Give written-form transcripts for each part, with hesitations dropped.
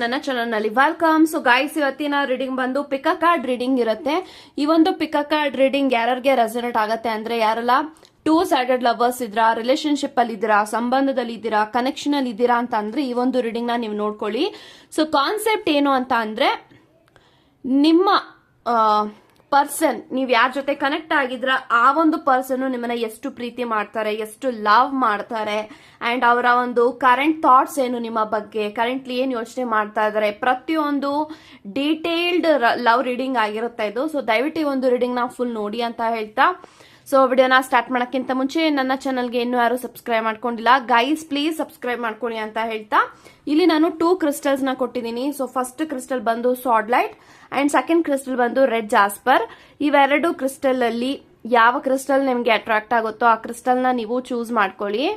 ನನ್ನ ಚಾನಲ್ ನಲ್ಲಿ welcome. So guys, ಇವತ್ತಿನ ರೀಡಿಂಗ್ ಬಂದು ಪಿಕ್ ಅ ಕಾರ್ಡ್ ರೀಡಿಂಗ್ ಇರುತ್ತೆ. ಈ ಒಂದು ಪಿಕ್ ಅ ಕಾರ್ಡ್ ರೀಡಿಂಗ್ ಯಾರಿಗೆ ರೆಸನೇಟ್ ಆಗುತ್ತೆ ಅಂದ್ರೆ, ಯಾರೆಲ್ಲ ಟೂ ಸೈಡೆಡ್ ಲವರ್ಸ್ ಇದ್ರಾ, ರಿಲೇಶನ್ಶಿಪ್ ಅಲ್ಲಿ ಇದ್ದೀರಾ, ಸಂಬಂಧದಲ್ಲಿ ಇದ್ದೀರಾ, ಕನೆಕ್ಷನ್ ಅಲ್ಲಿ ಇದ್ದೀರಾ ಅಂತ ಅಂದ್ರೆ ಈ ಒಂದು ರೀಡಿಂಗ್ ನ ನೀವು ನೋಡ್ಕೊಳ್ಳಿ. ಸೊ ಕಾನ್ಸೆಪ್ಟ್ ಏನು ಅಂತ ಅಂದ್ರೆ, ನಿಮ್ಮ ಪರ್ಸನ್, ನೀವ್ ಯಾರ ಜೊತೆ ಕನೆಕ್ಟ್ ಆಗಿದ್ರ ಆ ಒಂದು ಪರ್ಸನ್ ನಿಮ್ಮನ್ನ ಎಷ್ಟು ಪ್ರೀತಿ ಮಾಡ್ತಾರೆ, ಎಷ್ಟು ಲವ್ ಮಾಡ್ತಾರೆ, ಅಂಡ್ ಅವರ ಒಂದು ಕರೆಂಟ್ ಥಾಟ್ಸ್ ಏನು ನಿಮ್ಮ ಬಗ್ಗೆ, ಕರೆಂಟ್ಲಿ ಏನ್ ಯೋಚನೆ ಮಾಡ್ತಾ ಇದಾರೆ, ಪ್ರತಿಯೊಂದು ಡೀಟೇಲ್ಡ್ ಲವ್ ರೀಡಿಂಗ್ ಆಗಿರುತ್ತೆ ಇದು. ಸೊ ದಯವಿಟ್ಟು ಈ ಒಂದು ರೀಡಿಂಗ್ ನ ಫುಲ್ ನೋಡಿ ಅಂತ ಹೇಳ್ತಾ, ಸೊ ವಿಡಿಯೋನ ಸ್ಟಾರ್ಟ್ ಮಾಡೋಕ್ಕಿಂತ ಮುಂಚೆ ನನ್ನ ಚಾನಲ್ಗೆ ಇನ್ನೂ ಯಾರು ಸಬ್ಸ್ಕ್ರೈಬ್ ಮಾಡ್ಕೊಂಡಿಲ್ಲ, ಗೈಸ್ ಪ್ಲೀಸ್ ಸಬ್ಸ್ಕ್ರೈಬ್ ಮಾಡ್ಕೊಳ್ಳಿ ಅಂತ ಹೇಳ್ತಾ, ಇಲ್ಲಿ ನಾನು 2 ಕ್ರಿಸ್ಟಲ್ಸ್ ನ ಕೊಟ್ಟಿದ್ದೀನಿ. ಸೊ ಫಸ್ಟ್ ಕ್ರಿಸ್ಟಲ್ ಬಂದು ಸಾಡ್ ಲೈಟ್ ಅಂಡ್ ಸೆಕೆಂಡ್ ಕ್ರಿಸ್ಟಲ್ ಬಂದು ರೆಡ್ ಜಾಸ್ಪರ್. ಇವೆರಡು ಕ್ರಿಸ್ಟಲ್ ಅಲ್ಲಿ ಯಾವ ಕ್ರಿಸ್ಟಲ್ ನಿಮ್ಗೆ ಅಟ್ರಾಕ್ಟ್ ಆಗುತ್ತೋ ಆ ಕ್ರಿಸ್ಟಲ್ ನ ನೀವು ಚೂಸ್ ಮಾಡ್ಕೊಳ್ಳಿ.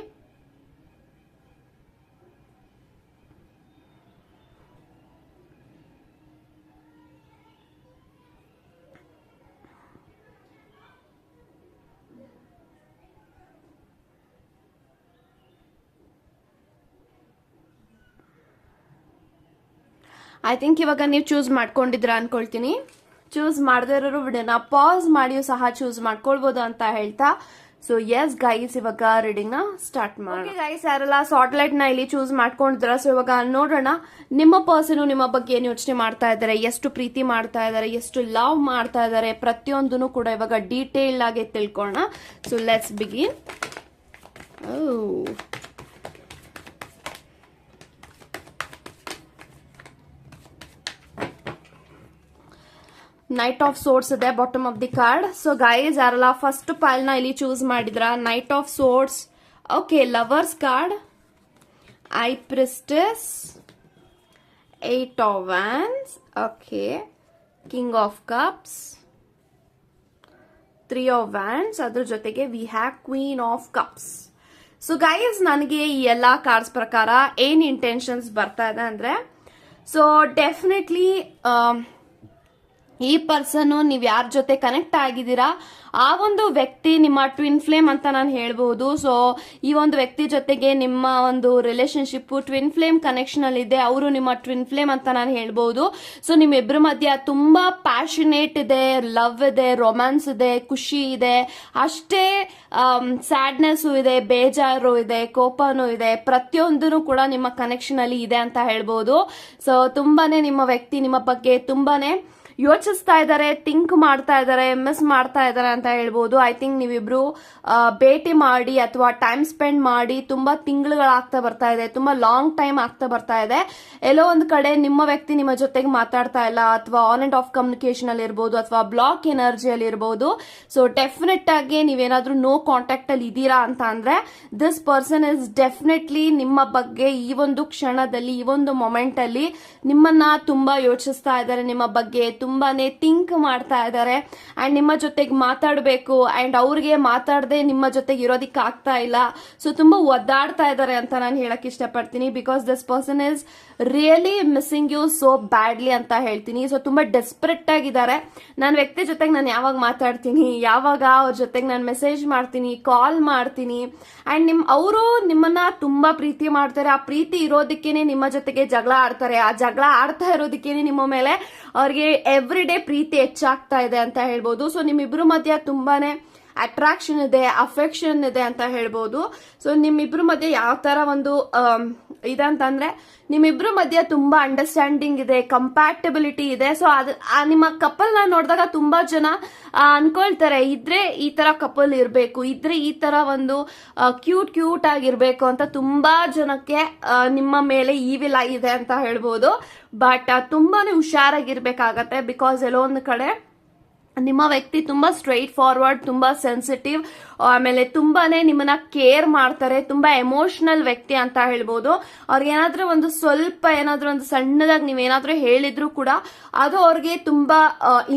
ಐ ಥಿಂಕ್ ಇವಾಗ ನೀವು ಚೂಸ್ ಮಾಡ್ಕೊಂಡಿದ್ರ ಅನ್ಕೊಳ್ತೀನಿ. ಚೂಸ್ ಮಾಡದೇ ಇರೋರು ವಿಡಿಯೋನ ಪಾಸ್ ಮಾಡಿಯೂ ಸಹ ಚೂಸ್ ಮಾಡ್ಕೊಳ್ಬಹುದು ಅಂತ ಹೇಳ್ತಾ, ಸೊ ಎಸ್ ಗೈಸ್, ಇವಾಗ ರೀಡಿಂಗ್ ನ ಸ್ಟಾರ್ಟ್ ಮಾಡಿ. ಗೈಸ್, ಯಾರೆಲ್ಲ ಸಾಟಲೈಟ್ ನ ಇಲ್ಲಿ ಚೂಸ್ ಮಾಡ್ಕೊಂಡಿದ್ರ, ಸೊ ಇವಾಗ ನೋಡೋಣ ನಿಮ್ಮ ಪರ್ಸನ್ ನಿಮ್ಮ ಬಗ್ಗೆ ಏನು ಯೋಚನೆ ಮಾಡ್ತಾ ಇದಾರೆ, ಎಷ್ಟು ಪ್ರೀತಿ ಮಾಡ್ತಾ ಇದಾರೆ, ಎಷ್ಟು ಲವ್ ಮಾಡ್ತಾ ಇದಾರೆ, ಪ್ರತಿಯೊಂದನ್ನು ಕೂಡ ಇವಾಗ ಡೀಟೇಲ್ ಆಗಿ ತಿಳ್ಕೊಳ್ಳೋಣ. So let's begin. Knight of swords ಇದೆ bottom of the card. So guys, ಯಾರಲ್ಲ ಫಸ್ಟ್ ಪೈಲ್ ನ ಇಲ್ಲಿ ಚೂಸ್ ಮಾಡಿದ್ರ, knight of swords, okay, lovers card, high priestess, 8 of wands, okay, king of cups, 3 of wands, ಅದ್ರ ಜೊತೆಗೆ we have queen of cups. So guys, ನನಗೆ ಈ ಎಲ್ಲಾ cards ಪ್ರಕಾರ ಏನ್ ಇಂಟೆನ್ಷನ್ಸ್ ಬರ್ತಾ ಇದೆ ಅಂದ್ರೆ, ಸೊ ಡೆಫಿನೆಟ್ಲಿ ಈ ಪರ್ಸನ್ ನೀವ್ ಯಾರ ಜೊತೆ ಕನೆಕ್ಟ್ ಆಗಿದ್ದೀರಾ ಆ ಒಂದು ವ್ಯಕ್ತಿ ನಿಮ್ಮ ಟ್ವಿನ್ ಫ್ಲೇಮ್ ಅಂತ ನಾನು ಹೇಳ್ಬಹುದು. ಸೊ ಈ ಒಂದು ವ್ಯಕ್ತಿ ಜೊತೆಗೆ ನಿಮ್ಮ ಒಂದು ರಿಲೇಶನ್ಶಿಪ್ ಟ್ವಿನ್ ಫ್ಲೇಮ್ ಕನೆಕ್ಷನ್ ಅಲ್ಲಿ ಇದೆ, ಅವರು ನಿಮ್ಮ ಟ್ವಿನ್ ಫ್ಲೇಮ್ ಅಂತ ನಾನು ಹೇಳ್ಬಹುದು. ಸೊ ನಿಮ್ಮಿಬ್ಬರ ಮಧ್ಯ ತುಂಬಾ ಪ್ಯಾಷನೇಟ್ ಇದೆ, ಲವ್ ಇದೆ, ರೊಮ್ಯಾನ್ಸ್ ಇದೆ, ಖುಷಿ ಇದೆ, ಅಷ್ಟೇ ಸ್ಯಾಡ್ನೆಸ್ ಇದೆ, ಬೇಜಾರು ಇದೆ, ಕೋಪನೂ ಇದೆ, ಪ್ರತಿಯೊಂದೂ ಕೂಡ ನಿಮ್ಮ ಕನೆಕ್ಷನ್ ಅಲ್ಲಿ ಇದೆ ಅಂತ ಹೇಳ್ಬಹುದು. ಸೊ ತುಂಬಾನೇ ನಿಮ್ಮ ವ್ಯಕ್ತಿ ನಿಮ್ಮ ಬಗ್ಗೆ ತುಂಬಾನೇ ಯೋಚಿಸ್ತಾ ಇದಾರೆ, ಥಿಂಕ್ ಮಾಡ್ತಾ ಇದಾರೆ, ಮಿಸ್ ಮಾಡ್ತಾ ಇದಾರೆ ಅಂತ ಹೇಳ್ಬೋದು. ಐ ಥಿಂಕ್ ನೀವಿಬ್ರು ಭೇಟಿ ಮಾಡಿ ಅಥವಾ ಟೈಮ್ ಸ್ಪೆಂಡ್ ಮಾಡಿ ತುಂಬಾ ತಿಂಗಳುಗಳಾಗ್ತಾ ಬರ್ತಾ ಇದೆ, ತುಂಬಾ ಲಾಂಗ್ ಟೈಮ್ ಆಗ್ತಾ ಬರ್ತಾ ಇದೆ. ಎಲ್ಲೋ ಒಂದ್ ಕಡೆ ನಿಮ್ಮ ವ್ಯಕ್ತಿ ನಿಮ್ಮ ಜೊತೆಗೆ ಮಾತಾಡ್ತಾ ಇಲ್ಲ, ಅಥವಾ ಆನ್ ಅಂಡ್ ಆಫ್ ಕಮ್ಯುನಿಕೇಶನ್ ಅಲ್ಲಿ ಇರ್ಬೋದು, ಅಥವಾ ಬ್ಲಾಕ್ ಎನರ್ಜಿಯಲ್ಲಿ ಇರ್ಬೋದು. ಸೊ ಡೆಫಿನೆಟ್ ಆಗಿ ನೀವೇನಾದ್ರೂ ನೋ ಕಾಂಟ್ಯಾಕ್ಟ್ ಅಲ್ಲಿ ಇದ್ದೀರಾ ಅಂತ ಅಂದ್ರೆ, ದಿಸ್ ಪರ್ಸನ್ ಇಸ್ ಡೆಫಿನೆಟ್ಲಿ ನಿಮ್ಮ ಬಗ್ಗೆ ಈ ಒಂದು ಕ್ಷಣದಲ್ಲಿ, ಈ ಒಂದು ಮೊಮೆಂಟ್ ಅಲ್ಲಿ ನಿಮ್ಮನ್ನ ತುಂಬಾ ಯೋಚಿಸ್ತಾ ಇದ್ದಾರೆ, ನಿಮ್ಮ ಬಗ್ಗೆ ತುಂಬಾನೇ ಥಿಂಕ್ ಮಾಡ್ತಾ ಇದ್ದಾರೆ, ಅಂಡ್ ನಿಮ್ಮ ಜೊತೆಗೆ ಮಾತಾಡಬೇಕು, ಅಂಡ್ ಅವ್ರಿಗೆ ಮಾತಾಡದೆ ನಿಮ್ಮ ಜೊತೆಗೆ ಇರೋದಿಕ್ಕೆ ಆಗ್ತಾ ಇಲ್ಲ. ಸೊ ತುಂಬಾ ಒದ್ದಾಡ್ತಾ ಇದ್ದಾರೆ ಅಂತ ನಾನು ಹೇಳಕ್ ಇಷ್ಟಪಡ್ತೀನಿ. Because this person is really missing you so badly ಅಂತ ಹೇಳ್ತೀನಿ. ಸೊ ತುಂಬಾ ಡೆಸ್ಪರೇಟ್ ಆಗಿದ್ದಾರೆ. ನನ್ನ ವ್ಯಕ್ತಿ ಜೊತೆಗೆ ನಾನು ಯಾವಾಗ ಮಾತಾಡ್ತೀನಿ, ಯಾವಾಗ ಅವ್ರ ಜೊತೆಗೆ ನಾನು ಮೆಸೇಜ್ ಮಾಡ್ತೀನಿ, ಕಾಲ್ ಮಾಡ್ತೀನಿ, ಅಂಡ್ ಅವರು ನಿಮ್ಮನ್ನ ತುಂಬಾ ಪ್ರೀತಿ ಮಾಡ್ತಾರೆ. ಆ ಪ್ರೀತಿ ಇರೋದಕ್ಕೇನೆ ನಿಮ್ಮ ಜೊತೆಗೆ ಜಗಳ ಆಡ್ತಾರೆ, ಆ ಜಗಳ ಆಡ್ತಾ ಇರೋದಕ್ಕೇನೆ ನಿಮ್ಮ ಮೇಲೆ ಅವ್ರಿಗೆ ಎವ್ರಿ ಡೇ ಪ್ರೀತಿ ಹೆಚ್ಚಾಗ್ತಾ ಇದೆ ಅಂತ ಹೇಳ್ಬೋದು. ಸೊ ನಿಮ್ಮಿಬ್ರು ಮಧ್ಯ ತುಂಬಾನೇ ಅಟ್ರಾಕ್ಷನ್ ಇದೆ, ಅಫೆಕ್ಷನ್ ಇದೆ ಅಂತ ಹೇಳ್ಬೋದು. ಸೊ ನಿಮ್ಮಿಬ್ರು ಮಧ್ಯೆ ಯಾವ ತರ ಒಂದು ಇದಂತಂದ್ರೆ, ನಿಮ್ಮಿಬ್ರು ಮಧ್ಯ ತುಂಬಾ ಅಂಡರ್ಸ್ಟ್ಯಾಂಡಿಂಗ್ ಇದೆ, ಕಂಪ್ಯಾಟಬಿಲಿಟಿ ಇದೆ. ಸೊ ನಿಮ್ಮ ಕಪಲ್ ನ ನೋಡಿದಾಗ ತುಂಬಾ ಜನ ಅನ್ಕೊಳ್ತಾರೆ, ಇದ್ರೆ ಈ ತರ ಕಪಲ್ ಇರ್ಬೇಕು, ಇದ್ರೆ ಈ ತರ ಒಂದು ಕ್ಯೂಟ್ ಆಗಿರ್ಬೇಕು ಅಂತ ತುಂಬಾ ಜನಕ್ಕೆ ನಿಮ್ಮ ಮೇಲೆ ಈವಿಲ್ ಇದೆ ಅಂತ ಹೇಳ್ಬೋದು. ಬಟ್ ತುಂಬಾನೇ ಹುಷಾರಾಗಿರ್ಬೇಕಾಗತ್ತೆ. ಬಿಕಾಸ್ ಎಲ್ಲೋ ಒಂದು ಕಡೆ ನಿಮ್ಮ ವ್ಯಕ್ತಿ ತುಂಬಾ ಸ್ಟ್ರೈಟ್ ಫಾರ್ವರ್ಡ್, ತುಂಬಾ ಸೆನ್ಸಿಟಿವ್, ಆಮೇಲೆ ತುಂಬಾನೇ ನಿಮ್ಮನ್ನ ಕೇರ್ ಮಾಡ್ತಾರೆ, ತುಂಬಾ ಎಮೋಷನಲ್ ವ್ಯಕ್ತಿ ಅಂತ ಹೇಳ್ಬೋದು. ಅವ್ರಿಗೆ ಏನಾದ್ರೂ ಒಂದು ಸ್ವಲ್ಪ ಏನಾದ್ರೂ ಒಂದು ಸಣ್ಣದಾಗಿ ನೀವೇನಾದ್ರೂ ಹೇಳಿದ್ರು ಕೂಡ ಅದು ಅವ್ರಿಗೆ ತುಂಬಾ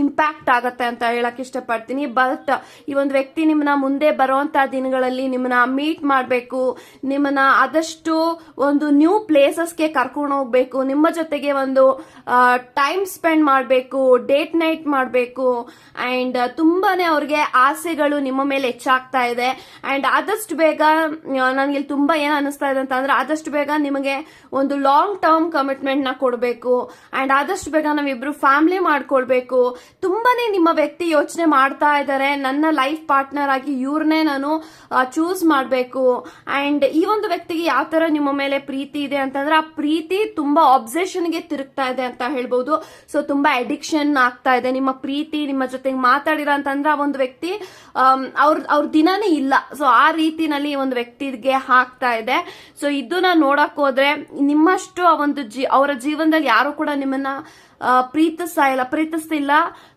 ಇಂಪ್ಯಾಕ್ಟ್ ಆಗತ್ತೆ ಅಂತ ಹೇಳಕ್ ಇಷ್ಟಪಡ್ತೀನಿ. ಬಟ್ ಈ ಒಂದು ವ್ಯಕ್ತಿ ನಿಮ್ಮನ್ನ ಮುಂದೆ ಬರುವಂತ ದಿನಗಳಲ್ಲಿ ನಿಮ್ಮನ್ನ ಮೀಟ್ ಮಾಡ್ಬೇಕು, ನಿಮ್ಮನ್ನ ಆದಷ್ಟು ಒಂದು ನ್ಯೂ ಪ್ಲೇಸಸ್ಗೆ ಕರ್ಕೊಂಡು ಹೋಗ್ಬೇಕು, ನಿಮ್ಮ ಜೊತೆಗೆ ಒಂದು ಟೈಮ್ ಸ್ಪೆಂಡ್ ಮಾಡ್ಬೇಕು, ಡೇಟ್ ನೈಟ್ ಮಾಡ್ಬೇಕು, ಅಂಡ್ ತುಂಬಾನೇ ಅವ್ರಿಗೆ ಆಸೆಗಳು ನಿಮ್ಮ ಮೇಲೆ ಹೆಚ್ಚಾಗ್ತಾ ಆಗ್ತಾ ಇದೆ. ಅಂಡ್ ಆದಷ್ಟು ಬೇಗ ನನಗೆ ತುಂಬಾ ಏನ್ ಅನಿಸ್ತಾ ಇದೆ ಅಂತಂದ್ರೆ ಆದಷ್ಟು ಬೇಗ ನಿಮಗೆ ಒಂದು ಲಾಂಗ್ ಟರ್ಮ್ ಕಮಿಟ್ಮೆಂಟ್ ನ ಕೊಡಬೇಕು. ಅಂಡ್ ಆದಷ್ಟು ಬೇಗ ನಾವಿಬ್ರು ಫ್ಯಾಮಿಲಿ ಮಾಡ್ಕೊಳ್ಬೇಕು. ತುಂಬಾನೇ ನಿಮ್ಮ ವ್ಯಕ್ತಿ ಯೋಚನೆ ಮಾಡ್ತಾ ಇದ್ದಾರೆ, ನನ್ನ ಲೈಫ್ ಪಾರ್ಟ್ನರ್ ಆಗಿ ಇವ್ರನ್ನೇ ನಾನು ಚೂಸ್ ಮಾಡಬೇಕು. ಅಂಡ್ ಈ ಒಂದು ವ್ಯಕ್ತಿಗೆ ಯಾವ ತರ ನಿಮ್ಮ ಮೇಲೆ ಪ್ರೀತಿ ಇದೆ ಅಂತಂದ್ರೆ ಆ ಪ್ರೀತಿ ತುಂಬಾ ಅಬ್ಸೆಷನ್ ಗೆ ತಿರುಗ್ತಾ ಇದೆ ಅಂತ ಹೇಳ್ಬೋದು. ಸೊ ತುಂಬಾ ಅಡಿಕ್ಷನ್ ಆಗ್ತಾ ಇದೆ. ನಿಮ್ಮ ಪ್ರೀತಿ ನಿಮ್ಮ ಜೊತೆಗೆ ಮಾತಾಡಿರ ಅಂತಂದ್ರೆ ಆ ಒಂದು ವ್ಯಕ್ತಿ ಅವ್ರ ದಿನಾನೇ ಇಲ್ಲ. ಸೊ ಆ ರೀತಿನಲ್ಲಿ ಒಂದು ವ್ಯಕ್ತಿಗೆ ಆಗ್ತಾ ಇದೆ. ಸೊ ಇದನ್ನ ನೋಡಕ್ ಹೋದ್ರೆ ನಿಮ್ಮಷ್ಟು ಆ ಒಂದು ಅವರ ಜೀವನದಲ್ಲಿ ಯಾರು ಕೂಡ ನಿಮ್ಮನ್ನ ಪ್ರೀತಿಸ್ತಿಲ್ಲ.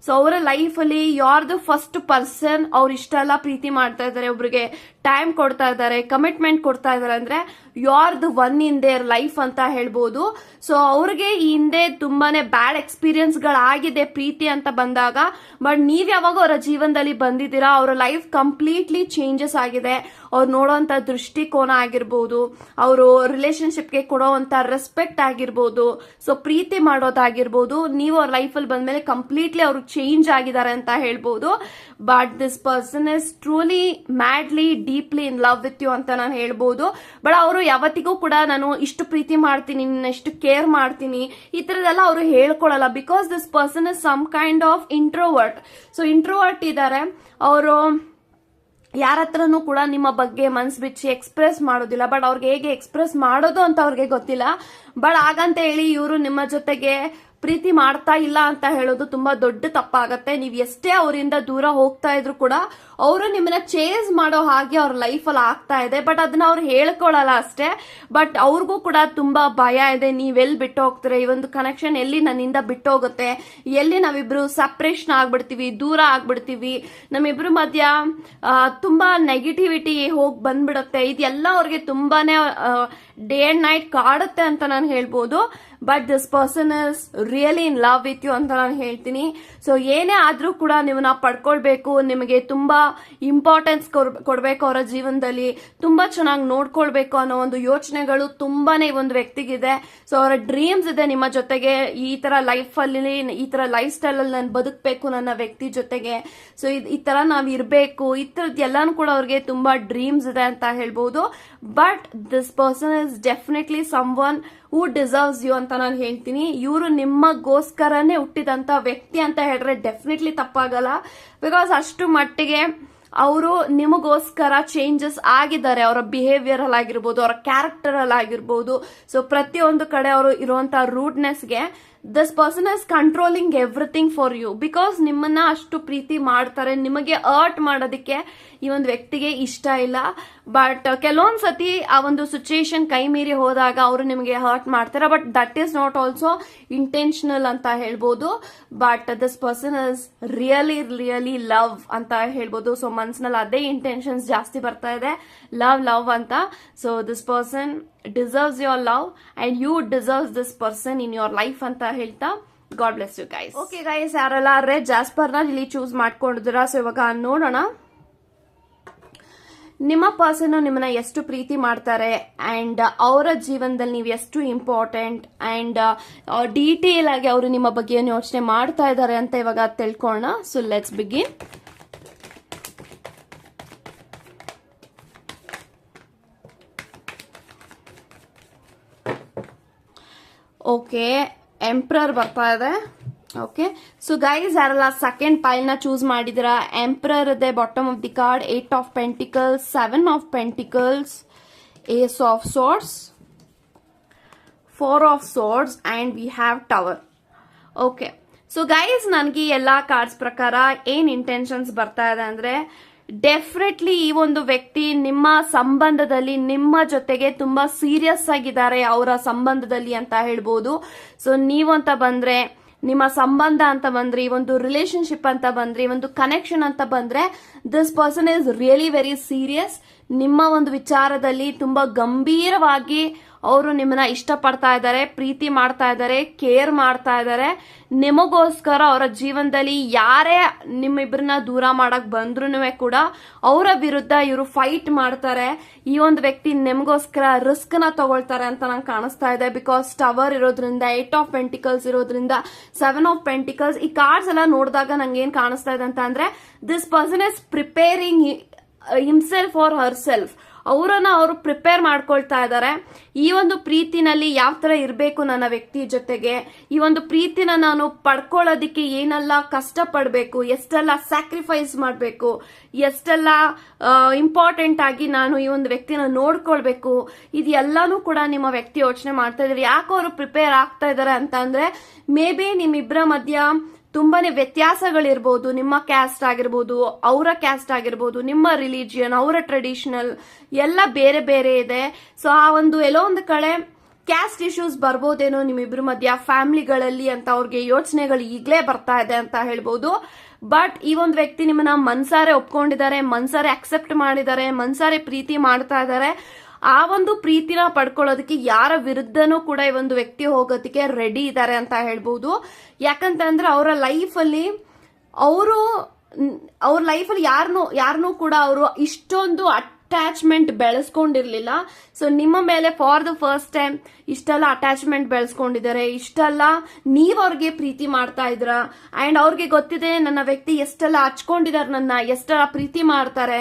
ಸೊ ಅವರ ಲೈಫ್ ಅಲ್ಲಿ you are the first person. ಅವ್ರು ಇಷ್ಟೆಲ್ಲ ಪ್ರೀತಿ ಮಾಡ್ತಾ ಇದಾರೆ, ಒಬ್ರಿಗೆ ಟೈಮ್ ಕೊಡ್ತಾ ಇದಾರೆ, ಕಮಿಟ್ಮೆಂಟ್ ಕೊಡ್ತಾ ಇದಾರೆ ಅಂದ್ರೆ you are the one in their life ಅಂತ ಹೇಳ್ಬೋದು. ಸೊ ಅವ್ರಿಗೆ ಈ ಹಿಂದೆ ತುಂಬಾನೇ ಬ್ಯಾಡ್ ಎಕ್ಸ್ಪೀರಿಯನ್ಸ್ ಗಳಾಗಿದೆ ಪ್ರೀತಿ ಅಂತ ಬಂದಾಗ. ಬಟ್ ನೀವ್ ಯಾವಾಗ ಅವರ ಜೀವನದಲ್ಲಿ ಬಂದಿದ್ದೀರಾ, ಅವರ ಲೈಫ್ ಕಂಪ್ಲೀಟ್ಲಿ ಚೇಂಜಸ್ ಆಗಿದೆ. ಅವ್ರು ನೋಡೋಂತ ದೃಷ್ಟಿಕೋನ ಆಗಿರ್ಬೋದು, ಅವರು ರಿಲೇಶನ್ಶಿಪ್ಗೆ ಕೊಡೋವಂತ ರೆಸ್ಪೆಕ್ಟ್ ಆಗಿರ್ಬೋದು, ಸೊ ಪ್ರೀತಿ ಮಾಡೋದಾಗಿರ್ಬೋದು, ನೀವು ಅವ್ರ ಲೈಫ್ ಅಲ್ಲಿ ಬಂದ್ಮೇಲೆ ಕಂಪ್ಲೀಟ್ಲಿ ಅವ್ರು ಚೇಂಜ್ ಆಗಿದ್ದಾರೆ ಅಂತ ಹೇಳ್ಬೋದು. But this person is truly madly deeply in love with you ಅಂತ ನಾನು ಹೇಳ್ಬೋದು. ಬಟ್ ಅವರು ಯಾವತ್ತಿಗೂ ಕೂಡ ನಾನು ಇಷ್ಟು ಪ್ರೀತಿ ಮಾಡ್ತೀನಿ, ಇಷ್ಟು ಕೇರ್ ಮಾಡ್ತೀನಿ ಈ ತರದೆಲ್ಲ ಅವರು ಹೇಳ್ಕೊಳಲ್ಲ. Because this person is some kind of introvert. So introvert ಇದ್ದಾರೆ ಅವರು, ಯಾರ ಹತ್ರನೂ ಕೂಡ ನಿಮ್ಮ ಬಗ್ಗೆ ಮನ್ಸು ಬಿಚ್ಚಿ ಎಕ್ಸ್ಪ್ರೆಸ್ ಮಾಡೋದಿಲ್ಲ. ಬಟ್ ಅವ್ರಿಗೆ ಹೇಗೆ ಎಕ್ಸ್ಪ್ರೆಸ್ ಮಾಡೋದು ಅಂತ ಅವ್ರಿಗೆ ಗೊತ್ತಿಲ್ಲ. ಬಟ್ ಹಾಗಂತ ಹೇಳಿ ಇವರು ನಿಮ್ಮ ಜೊತೆಗೆ ಪ್ರೀತಿ ಮಾಡ್ತಾ ಇಲ್ಲ ಅಂತ ಹೇಳೋದು ತುಂಬಾ ದೊಡ್ಡ ತಪ್ಪಾಗತ್ತೆ. ನೀವ್ ಎಷ್ಟೇ ಅವರಿಂದ ದೂರ ಹೋಗ್ತಾ ಇದ್ರು ಕೂಡ ಅವರು ನಿಮ್ಮನ್ನ ಚೇಸ್ ಮಾಡೋ ಹಾಗೆ ಅವ್ರ ಲೈಫ್ ಅಲ್ಲಿ ಆಗ್ತಾ ಇದೆ. ಬಟ್ ಅದನ್ನ ಅವ್ರು ಹೇಳ್ಕೊಳಲ್ಲ ಅಷ್ಟೇ. ಬಟ್ ಅವ್ರಿಗೂ ಕೂಡ ತುಂಬಾ ಭಯ ಇದೆ, ನೀವೆಲ್ಲಿ ಬಿಟ್ಟು ಹೋಗ್ತಾರೆ, ಈ ಒಂದು ಕನೆಕ್ಷನ್ ಎಲ್ಲಿ ನನ್ನಿಂದ ಬಿಟ್ಟು ಹೋಗುತ್ತೆ, ಎಲ್ಲಿ ನಾವಿಬ್ರು ಸಪ್ರೇಷನ್ ಆಗ್ಬಿಡ್ತೀವಿ, ದೂರ ಆಗ್ಬಿಡ್ತೀವಿ, ನಮ್ಮಿಬ್ರು ಮಧ್ಯ ತುಂಬಾ ನೆಗೆಟಿವಿಟಿ ಹೋಗಿ ಬಂದ್ಬಿಡುತ್ತೆ. ಇದೆಲ್ಲ ಅವ್ರಿಗೆ ತುಂಬಾನೇ ಡೇ ಅಂಡ್ ನೈಟ್ ಕಾಡುತ್ತೆ ಅಂತ ನಾನು ಹೇಳ್ಬೋದು. But this person is really in love with you ಅಂತ ನಾನು ಹೇಳ್ತೀನಿ. ಸೊ ಏನೇ ಆದ್ರೂ ಕೂಡ ನೀವನ್ನ ಪಡ್ಕೊಳ್ಬೇಕು, ನಿಮಗೆ ತುಂಬಾ ಇಂಪಾರ್ಟೆನ್ಸ್ ಕೊಡ್ಬೇಕು, ಅವರ ಜೀವನದಲ್ಲಿ ತುಂಬಾ ಚೆನ್ನಾಗಿ ನೋಡ್ಕೊಳ್ಬೇಕು ಅನ್ನೋ ಒಂದು ಯೋಚನೆಗಳು ತುಂಬಾನೇ ಒಂದು ವ್ಯಕ್ತಿಗಿದೆ. ಸೊ ಅವರ ಡ್ರೀಮ್ಸ್ ಇದೆ ನಿಮ್ಮ ಜೊತೆಗೆ, ಈ ತರ ಲೈಫ್ ಅಲ್ಲಿ ಈ ತರ ಲೈಫ್ ಸ್ಟೈಲ್ ಅಲ್ಲಿ ನಾನು ಬದುಕಬೇಕು ನನ್ನ ವ್ಯಕ್ತಿ ಜೊತೆಗೆ. ಸೊ ಈ ತರ ನಾವ್ ಇರ್ಬೇಕು, ಈ ತರದ್ ಎಲ್ಲಾನು ಕೂಡ ಅವ್ರಿಗೆ ತುಂಬಾ ಡ್ರೀಮ್ಸ್ ಇದೆ ಅಂತ ಹೇಳ್ಬೋದು. But this person is definitely someone who deserves you ಅಂತ ನಾನು ಹೇಳ್ತೀನಿ. ಇವರು ನಿಮಗೋಸ್ಕರನೇ ಹುಟ್ಟಿದಂತ ವ್ಯಕ್ತಿ ಅಂತ ಹೇಳಿದ್ರೆ ಡೆಫಿನೆಟ್ಲಿ ತಪ್ಪಾಗಲ್ಲ. ಬಿಕಾಸ್ ಅಷ್ಟು ಮಟ್ಟಿಗೆ ಅವರು ನಿಮಗೋಸ್ಕರ ಚೇಂಜಸ್ ಆಗಿದ್ದಾರೆ, ಅವರ ಬಿಹೇವಿಯರ್ ಅಲ್ಲಿ ಆಗಿರ್ಬೋದು, ಅವರ ಕ್ಯಾರೆಕ್ಟರ್ ಅಲ್ಲಿ ಆಗಿರ್ಬೋದು. ಸೊ ಪ್ರತಿಯೊಂದು ಕಡೆ ಅವರು ಇರುವಂತಹ ರೂಡ್ನೆಸ್ಗೆ this person is controlling everything for you. Because ನಿಮ್ಮನ್ನ ಅಷ್ಟು ಪ್ರೀತಿ ಮಾಡ್ತಾರೆ, ನಿಮಗೆ ಹರ್ಟ್ ಮಾಡೋದಕ್ಕೆ ಈ ಒಂದು ವ್ಯಕ್ತಿಗೆ ಇಷ್ಟ ಇಲ್ಲ. ಬಟ್ ಕೆಲವೊಂದ್ಸತಿ ಆ ಒಂದು ಸಿಚುಯೇಷನ್ ಕೈ ಮೀರಿ ಹೋದಾಗ ಅವರು ನಿಮಗೆ ಹರ್ಟ್ ಮಾಡ್ತಾರೆ. But that is not also intentional ಅಂತ ಹೇಳ್ಬೋದು. But this person is really love ಅಂತ ಹೇಳ್ಬೋದು. ಸೊ ಮನ್ಸಿನಲ್ಲಿ ಅದೇ ಇಂಟೆನ್ಷನ್ಸ್ ಜಾಸ್ತಿ ಬರ್ತಾ ಇದೆ, ಲವ್ ಅಂತ. So this person deserves your love and you deserves this person in your life ಅಂತ ಹೇಳ್ತಾ God bless you guys. Okay guys, ಯಾರೆಲ್ಲ ರೆಡ್ ಜಾಸ್ಪರ್ ನ ಇಲ್ಲಿ ಚೂಸ್ ಮಾಡ್ಕೊಂಡಿದ್ದೀರಾ? ಸೊ ಇವಾಗ ನೋಡೋಣ ನಿಮ್ಮ ಪರ್ಸನ್ ನಿಮ್ಮನ್ನ ಎಷ್ಟು ಪ್ರೀತಿ ಮಾಡ್ತಾರೆ ಅಂಡ್ ಅವರ ಜೀವನದಲ್ಲಿ ನೀವು ಎಷ್ಟು ಇಂಪಾರ್ಟೆಂಟ್ ಅಂಡ್ ಡೀಟೇಲ್ ಆಗಿ ಅವರು ನಿಮ್ಮ ಬಗ್ಗೆ ಏನು ಯೋಚನೆ ಮಾಡ್ತಾ ಇದ್ದಾರೆ ಅಂತ ಇವಾಗ ತಿಳ್ಕೊಳ್ಳೋಣ. So let's begin. Okay, emperor ಬರ್ತಾ ಇದೆ. ಓಕೆ, ಸೊ ಗೈಸ್ ಯಾರೆಲ್ಲ ಸೆಕೆಂಡ್ ಪೈಲ್ ನ ಚೂಸ್ ಮಾಡಿದಿರಾ, ಎಂಪ್ರರ್ ಇದೆ bottom of the card, 8 of pentacles, 7 of pentacles, ace of swords, 4 of swords and we have tower. Okay, so guys ನನಗೆ ಎಲ್ಲಾ cards ಪ್ರಕಾರ ಏನ್ ಇಂಟೆನ್ಷನ್ಸ್ ಬರ್ತಾ ಇದೆ ಅಂದ್ರೆ ಡೆಫಿನೆಟ್ಲಿ ಈ ಒಂದು ವ್ಯಕ್ತಿ ನಿಮ್ಮ ಸಂಬಂಧದಲ್ಲಿ ನಿಮ್ಮ ಜೊತೆಗೆ ತುಂಬಾ ಸೀರಿಯಸ್ ಆಗಿದ್ದಾರೆ ಅವರ ಸಂಬಂಧದಲ್ಲಿ ಅಂತ ಹೇಳ್ಬೋದು. ಸೊ ನೀವು ಅಂತ ಬಂದ್ರೆ, ನಿಮ್ಮ ಸಂಬಂಧ ಅಂತ ಬಂದ್ರೆ, ಈ ಒಂದು ರಿಲೇಶನ್ಶಿಪ್ ಅಂತ ಬಂದ್ರೆ, ಈ ಒಂದು ಕನೆಕ್ಷನ್ ಅಂತ ಬಂದ್ರೆ this person is really very serious. ನಿಮ್ಮ ಒಂದು ವಿಚಾರದಲ್ಲಿ ತುಂಬಾ ಗಂಭೀರವಾಗಿ ಅವರು ನಿಮ್ಮನ್ನ ಇಷ್ಟಪಡ್ತಾ ಇದ್ದಾರೆ, ಪ್ರೀತಿ ಮಾಡ್ತಾ ಇದ್ದಾರೆ, ಕೇರ್ ಮಾಡ್ತಾ ಇದ್ದಾರೆ. ನಿಮಗೋಸ್ಕರ ಅವರ ಜೀವನದಲ್ಲಿ ಯಾರೇ ನಿಮ್ಮಿಬ್ಬರನ್ನ ದೂರ ಮಾಡಕ್ ಬಂದ್ರು ಕೂಡ ಅವರ ವಿರುದ್ಧ ಇವರು ಫೈಟ್ ಮಾಡ್ತಾರೆ. ಈ ಒಂದು ವ್ಯಕ್ತಿ ನಿಮಗೋಸ್ಕರ ರಿಸ್ಕ್ ನ ತಗೊಳ್ತಾರೆ ಅಂತ ನಂಗೆ ಕಾಣಿಸ್ತಾ ಇದೆ. ಬಿಕಾಸ್ ಟವರ್ ಇರೋದ್ರಿಂದ, 8 ಆಫ್ ಪೆಂಟಿಕಲ್ಸ್ ಇರೋದ್ರಿಂದ, 7 ಆಫ್ ಪೆಂಟಿಕಲ್ಸ್, ಈ ಕಾರ್ಡ್ಸ್ ಎಲ್ಲ ನೋಡಿದಾಗ ನಂಗೆ ಏನ್ ಕಾಣಿಸ್ತಾ ಇದೆ ಅಂತ ಅಂದ್ರೆ this person is preparing himself or her self ಅವರನ್ನ ಅವರು ಪ್ರಿಪೇರ್ ಮಾಡ್ಕೊಳ್ತಾ ಇದ್ದಾರೆ. ಈ ಒಂದು ಪ್ರೀತಿನಲ್ಲಿ ಯಾವ ತರ ಇರಬೇಕು ನನ್ನ ವ್ಯಕ್ತಿ ಜೊತೆಗೆ, ಈ ಒಂದು ಪ್ರೀತಿನ ನಾನು ಪಡ್ಕೊಳ್ಳೋದಿಕ್ಕೆ ಏನೆಲ್ಲ ಕಷ್ಟ ಪಡ್ಬೇಕು, ಎಷ್ಟೆಲ್ಲ ಸ್ಯಾಕ್ರಿಫೈಸ್ ಮಾಡಬೇಕು, ಎಷ್ಟೆಲ್ಲ ಇಂಪಾರ್ಟೆಂಟ್ ಆಗಿ ನಾನು ಈ ಒಂದು ವ್ಯಕ್ತಿನ ನೋಡ್ಕೊಳ್ಬೇಕು, ಇದೆಲ್ಲಾನು ಕೂಡ ನಿಮ್ಮ ವ್ಯಕ್ತಿ ಯೋಚನೆ ಮಾಡ್ತಾ ಇದ್ದಾರೆ. ಯಾಕೆ ಅವರು ಪ್ರಿಪೇರ್ ಆಗ್ತಾ ಇದಾರೆ ಅಂತ ಅಂದ್ರೆ, ಮೇ ಬಿ ನಿಮ್ಮಿಬ್ಬರ ಮಧ್ಯ ತುಂಬಾನೇ ವ್ಯತ್ಯಾಸಗಳಿರ್ಬೋದು. ನಿಮ್ಮ ಕ್ಯಾಸ್ಟ್ ಆಗಿರ್ಬೋದು, ಅವರ ಕ್ಯಾಸ್ಟ್ ಆಗಿರ್ಬೋದು, ನಿಮ್ಮ ರಿಲಿಜಿಯನ್, ಅವರ ಟ್ರೆಡಿಷನಲ್ ಎಲ್ಲ ಬೇರೆ ಬೇರೆ ಇದೆ. ಸೊ ಆ ಒಂದು ಎಲ್ಲೋ ಒಂದು ಕಡೆ ಕ್ಯಾಸ್ಟ್ ಇಶ್ಯೂಸ್ ಬರ್ಬೋದೇನೋ ನಿಮ್ಮಿಬ್ರ ಮಧ್ಯ ಫ್ಯಾಮಿಲಿಗಳಲ್ಲಿ ಅಂತ ಅವ್ರಿಗೆ ಯೋಚನೆಗಳು ಈಗಲೇ ಬರ್ತಾ ಇದೆ ಅಂತ ಹೇಳ್ಬೋದು. ಬಟ್ ಈ ಒಂದು ವ್ಯಕ್ತಿ ನಿಮ್ಮನ್ನ ಮನ್ಸಾರೆ ಒಪ್ಕೊಂಡಿದ್ದಾರೆ, ಮನ್ಸಾರೆ ಅಕ್ಸೆಪ್ಟ್ ಮಾಡಿದ್ದಾರೆ, ಮನ್ಸಾರೆ ಪ್ರೀತಿ ಮಾಡ್ತಾ ಇದ್ದಾರೆ. ಆ ಒಂದು ಪ್ರೀತಿನ ಪಡ್ಕೊಳ್ಳೋದಕ್ಕೆ ಯಾರ ವಿರುದ್ಧನೂ ಕೂಡ ಈ ಒಂದು ವ್ಯಕ್ತಿ ಹೋಗೋದಕ್ಕೆ ರೆಡಿ ಇದ್ದಾರೆ ಅಂತ ಹೇಳ್ಬೋದು. ಯಾಕಂತಂದ್ರೆ ಅವರ ಲೈಫಲ್ಲಿ ಅವ್ರ ಲೈಫಲ್ಲಿ ಯಾರನ್ನೂ ಕೂಡ ಅವರು ಇಷ್ಟೊಂದು ಅಟ್ಯಾಚ್ಮೆಂಟ್ ಬೆಳೆಸ್ಕೊಂಡಿರ್ಲಿಲ್ಲ. ಸೊ ನಿಮ್ಮ ಮೇಲೆ ಫಾರ್ ದ ಫಸ್ಟ್ ಟೈಮ್ ಇಷ್ಟೆಲ್ಲ ಅಟ್ಯಾಚ್ಮೆಂಟ್ ಬೆಳೆಸ್ಕೊಂಡಿದ್ದಾರೆ, ಇಷ್ಟೆಲ್ಲ ನೀವ್ ಅವ್ರಿಗೆ ಪ್ರೀತಿ ಮಾಡ್ತಾ ಇದ್ರ. ಅಂಡ್ ಅವ್ರಿಗೆ ಗೊತ್ತಿದೆ ನನ್ನ ವ್ಯಕ್ತಿ ಎಷ್ಟೆಲ್ಲ ಹಚ್ಕೊಂಡಿದ್ದಾರೆ, ನನ್ನ ಎಷ್ಟೆಲ್ಲ ಪ್ರೀತಿ ಮಾಡ್ತಾರೆ.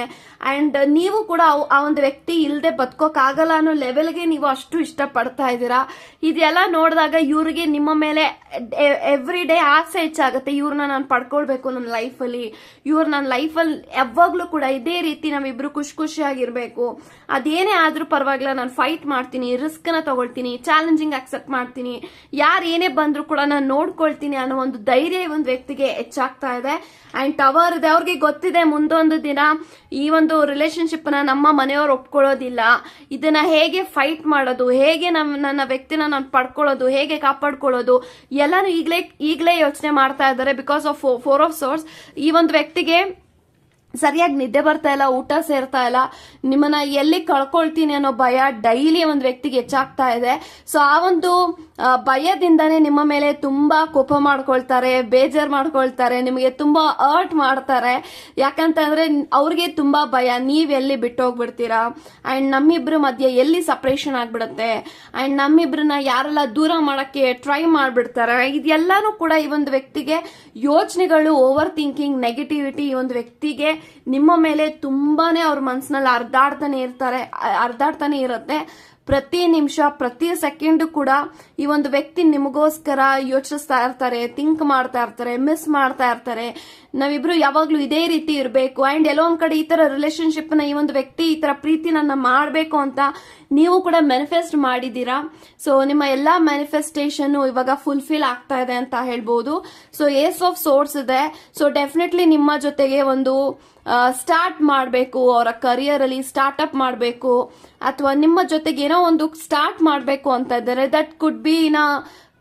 ಅಂಡ್ ನೀವು ಕೂಡ ಆ ಒಂದು ವ್ಯಕ್ತಿ ಇಲ್ಲದೆ ಬದುಕೋಕ್ಕಾಗಲ್ಲ ಅನ್ನೋ ಲೆವೆಲ್ಗೆ ನೀವು ಅಷ್ಟು ಇಷ್ಟ ಪಡ್ತಾ ಇದ್ದೀರಾ. ಇದೆಲ್ಲ ನೋಡಿದಾಗ ಇವ್ರಿಗೆ ನಿಮ್ಮ ಮೇಲೆ ಎವ್ರಿ ಡೇ ಆಸೆ ಹೆಚ್ಚಾಗುತ್ತೆ. ಇವ್ರನ್ನ ನಾನು ಪಡ್ಕೊಳ್ಬೇಕು ನನ್ನ ಲೈಫಲ್ಲಿ, ನನ್ನ ಲೈಫಲ್ಲಿ ಯಾವಾಗ್ಲೂ ಕೂಡ ಇದೇ ರೀತಿ ನಾವಿಬ್ರು ಖುಷಿಯಾಗಿರ್ಬೇಕು. ಅದೇನೇ ಆದ್ರೂ ಪರವಾಗಿಲ್ಲ, ನಾನು ಫೈಟ್ ಮಾಡ್ತೀನಿ, ರಿಸ್ಕ್ ನ ತಗೊಳ್ತೀನಿ, ಚಾಲೆಂಜಿಂಗ್ ಅಕ್ಸೆಪ್ಟ್ ಮಾಡ್ತೀನಿ, ಯಾರು ಏನೇ ಬಂದ್ರು ಕೂಡ ನಾನು ನೋಡ್ಕೊಳ್ತೀನಿ ಅನ್ನೋ ಒಂದು ಧೈರ್ಯ ಈ ಒಂದು ವ್ಯಕ್ತಿಗೆ ಹೆಚ್ಚಾಗ್ತಾ ಇದೆ. ಅಂಡ್ ಟವರ್ ಇದೆ, ಅವ್ರಿಗೆ ಗೊತ್ತಿದೆ ಮುಂದೊಂದು ದಿನ ಈ ಒಂದು ರಿಲೇಶನ್ಶಿಪ್ ನ ನಮ್ಮ ಮನೆಯವರು ಒಪ್ಕೊಳ್ಳೋದಿಲ್ಲ, ಇದನ್ನ ಹೇಗೆ ಫೈಟ್ ಮಾಡೋದು, ಹೇಗೆ ನನ್ನ ವ್ಯಕ್ತಿನ ನಾನು ಪಡ್ಕೊಳ್ಳೋದು, ಹೇಗೆ ಕಾಪಾಡ್ಕೊಳ್ಳೋದು ಎಲ್ಲಾನು ಈಗಲೇ ಯೋಚನೆ ಮಾಡ್ತಾ ಇದ್ದಾರೆ. ಬಿಕಾಸ್ ಆಫ್ 4 ಆಫ್ ಸೋರ್ಸ್ ಈ ಒಂದು ವ್ಯಕ್ತಿಗೆ ಸರಿಯಾಗಿ ನಿದ್ದೆ ಬರ್ತಾ ಇಲ್ಲ, ಊಟ ಸೇರ್ತಾ ಇಲ್ಲ, ನಿಮ್ಮನ್ನ ಎಲ್ಲಿ ಕಳ್ಕೊಳ್ತೀನಿ ಅನ್ನೋ ಭಯ ಡೈಲಿ ಒಂದು ವ್ಯಕ್ತಿಗೆ ಹೆಚ್ಚಾಗ್ತಾ ಇದೆ. ಸೊ ಆ ಒಂದು ಭಯದಿಂದಾನೇ ನಿಮ್ಮ ಮೇಲೆ ತುಂಬಾ ಕೋಪ ಮಾಡ್ಕೊಳ್ತಾರೆ, ಬೇಜಾರ್ ಮಾಡ್ಕೊಳ್ತಾರೆ, ನಿಮಗೆ ತುಂಬಾ ಹರ್ಟ್ ಮಾಡ್ತಾರೆ. ಯಾಕಂತಂದ್ರೆ ಅವ್ರಿಗೆ ತುಂಬಾ ಭಯ ನೀವ್ ಎಲ್ಲಿ ಬಿಟ್ಟೋಗ್ಬಿಡ್ತೀರಾ, ಅಂಡ್ ನಮ್ಮಿಬ್ರ ಮಧ್ಯೆ ಎಲ್ಲಿ ಸಪರೇಷನ್ ಆಗ್ಬಿಡುತ್ತೆ, ಅಂಡ್ ನಮ್ಮಿಬ್ರನ್ನ ಯಾರೆಲ್ಲ ದೂರ ಮಾಡಕ್ಕೆ ಟ್ರೈ ಮಾಡ್ಬಿಡ್ತಾರೆ. ಇದೆಲ್ಲಾನು ಕೂಡ ಈ ಒಂದು ವ್ಯಕ್ತಿಗೆ ಯೋಚನೆಗಳು, ಓವರ್ ಥಿಂಕಿಂಗ್, ನೆಗೆಟಿವಿಟಿ ಈ ಒಂದು ವ್ಯಕ್ತಿಗೆ ನಿಮ್ಮ ಮೇಲೆ ತುಂಬಾನೇ ಅವ್ರ ಮನಸ್ಸಿನಲ್ಲಿ ಅರ್ಧಾಡ್ತಾನೆ ಇರುತ್ತೆ. ಪ್ರತಿ ನಿಮಿಷ, ಪ್ರತಿ ಸೆಕೆಂಡ್ ಕೂಡ ಈ ಒಂದು ವ್ಯಕ್ತಿ ನಿಮಗೋಸ್ಕರ ಯೋಚಿಸ್ತಾ ಇರ್ತಾರೆ, ಥಿಂಕ್ ಮಾಡ್ತಾ ಇರ್ತಾರೆ, ಮಿಸ್ ಮಾಡ್ತಾ ಇರ್ತಾರೆ. ನಾವಿಬ್ರು ಯಾವಾಗ್ಲೂ ಇದೇ ರೀತಿ ಇರಬೇಕು. ಅಂಡ್ ಎಲ್ಲೋ ಒಂದ್ ಕಡೆ ಈ ತರ ರಿಲೇಶನ್ಶಿಪ್ ನ ಈ ಒಂದು ವ್ಯಕ್ತಿ ಈ ತರ ಪ್ರೀತಿ ನನ್ನ ಮಾಡಬೇಕು ಅಂತ ನೀವು ಕೂಡ ಮ್ಯಾನಿಫೆಸ್ಟ್ ಮಾಡಿದೀರಾ. ಸೊ ನಿಮ್ಮ ಎಲ್ಲಾ ಮ್ಯಾನಿಫೆಸ್ಟೇಷನ್ ಇವಾಗ ಫುಲ್ಫಿಲ್ ಆಗ್ತಾ ಇದೆ ಅಂತ ಹೇಳ್ಬಹುದು. ಸೊ ಏಸ್ ಆಫ್ ಸೋರ್ಸ್ ಇದೆ. ಸೊ ಡೆಫಿನೆಟ್ಲಿ ನಿಮ್ಮ ಜೊತೆಗೆ ಒಂದು ಸ್ಟಾರ್ಟ್ ಮಾಡಬೇಕು, ಅವರ ಕರಿಯರ್ ಅಲ್ಲಿ ಸ್ಟಾರ್ಟ್ ಅಪ್ ಮಾಡಬೇಕು, ಅಥವಾ ನಿಮ್ಮ ಜೊತೆಗೆ ಏನೋ ಒಂದು ಸ್ಟಾರ್ಟ್ ಮಾಡಬೇಕು ಅಂತ ಇದ್ದಾರೆ. That could be in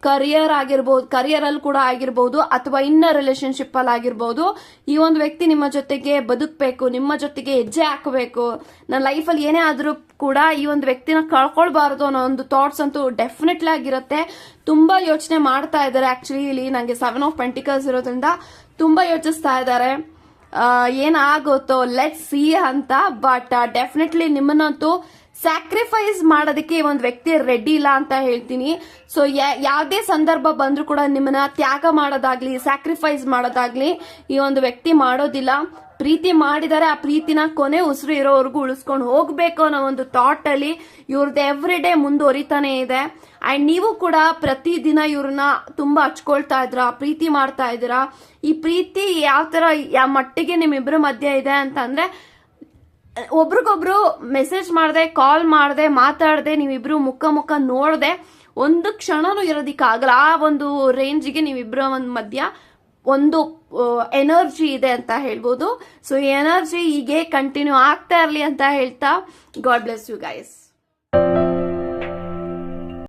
career ಆಗಿರ್ಬೋದು, ಕರಿಯರ್ ಅಲ್ಲಿ ಕೂಡ ಆಗಿರ್ಬೋದು, ಅಥವಾ ಇನ್ನ ರಿಲೇಶನ್ಶಿಪ್ ಅಲ್ಲಿ ಆಗಿರ್ಬೋದು. ಈ ಒಂದು ವ್ಯಕ್ತಿ ನಿಮ್ಮ ಜೊತೆಗೆ ಬದುಕಬೇಕು, ನಿಮ್ಮ ಜೊತೆಗೆ ಹೆಜ್ಜೆ ಹಾಕಬೇಕು. ನನ್ನ ಲೈಫಲ್ಲಿ ಏನೇ ಆದ್ರೂ ಕೂಡ ಈ ಒಂದು ವ್ಯಕ್ತಿನ ಕಳ್ಕೊಳ್ಬಾರ್ದು ಅನ್ನೋ ಒಂದು ಥಾಟ್ಸ್ ಅಂತೂ ಡೆಫಿನೆಟ್ಲಿ ಆಗಿರುತ್ತೆ. ತುಂಬಾ ಯೋಚನೆ ಮಾಡ್ತಾ ಇದ್ದಾರೆ. ಆಕ್ಚುಲಿ ಇಲ್ಲಿ ನಂಗೆ 7 ಆಫ್ ಪೆಂಟಿಕಲ್ಸ್ ಇರೋದ್ರಿಂದ ತುಂಬಾ ಯೋಚಿಸ್ತಾ ಇದ್ದಾರೆ, ಏನಾಗುತ್ತೋ ಲೆಟ್ಸ್ ಸಿ ಅಂತ. ಬಟ್ ಡೆಫಿನೆಟ್ಲಿ ನಿಮ್ಮನ್ನಂತೂ ಸ್ಯಾಕ್ರಿಫೈಸ್ ಮಾಡೋದಕ್ಕೆ ಒಂದು ವ್ಯಕ್ತಿ ರೆಡಿ ಇಲ್ಲ ಅಂತ ಹೇಳ್ತೀನಿ. ಸೊ ಯಾವುದೇ ಸಂದರ್ಭ ಬಂದ್ರೂ ಕೂಡ ನಿಮ್ಮನ್ನ ತ್ಯಾಗ ಮಾಡೋದಾಗ್ಲಿ, ಸ್ಯಾಕ್ರಿಫೈಸ್ ಮಾಡೋದಾಗ್ಲಿ ಈ ಒಂದು ವ್ಯಕ್ತಿ ಮಾಡೋದಿಲ್ಲ. ಪ್ರೀತಿ ಮಾಡಿದರೆ ಆ ಪ್ರೀತಿನ ಕೊನೆ ಉಸಿರು ಇರೋವರೆಗೂ ಉಳಿಸ್ಕೊಂಡು ಹೋಗ್ಬೇಕು ಅನ್ನೋ ಒಂದು ಥಾಟ್ ಅಲ್ಲಿ ಇವ್ರದ್ದು ಎವ್ರಿ ಡೇ ಮುಂದುವರಿತಾನೆ ಇದೆ. ಅಂಡ್ ನೀವು ಕೂಡ ಪ್ರತಿದಿನ ಇವ್ರನ್ನ ತುಂಬಾ ಹಚ್ಕೊಳ್ತಾ ಇದ್ರ, ಪ್ರೀತಿ ಮಾಡ್ತಾ ಇದ್ದೀರಾ. ಈ ಪ್ರೀತಿ ಯಾವ ತರ ಮಟ್ಟಿಗೆ ನಿಮ್ಮಿಬ್ರ ಮಧ್ಯೆ ಇದೆ ಅಂತಂದ್ರೆ, ಒಬ್ರಿಗೊಬ್ರು ಮೆಸೇಜ್ ಮಾಡದೆ, ಕಾಲ್ ಮಾಡದೆ, ಮಾತಾಡದೆ, ನೀವಿಬ್ರು ಮುಖ ನೋಡದೆ ಒಂದು ಕ್ಷಣನೂ ಇರೋದಿಕ್ಕಾಗಲ್ಲ. ಆ ಒಂದು ರೇಂಜ್ಗೆ ನೀವಿಬ್ರ ಒಂದು ಮಧ್ಯ ಒಂದು ಎನರ್ಜಿ ಇದೆ ಅಂತ ಹೇಳ್ಬೋದು. ಸೊ ಈ ಎನರ್ಜಿ ಹೀಗೆ ಕಂಟಿನ್ಯೂ ಆಗ್ತಾ ಇರ್ಲಿ ಅಂತ ಹೇಳ್ತಾ, ಗಾಡ್ ಬ್ಲೆಸ್ ಯು ಗೈಸ್.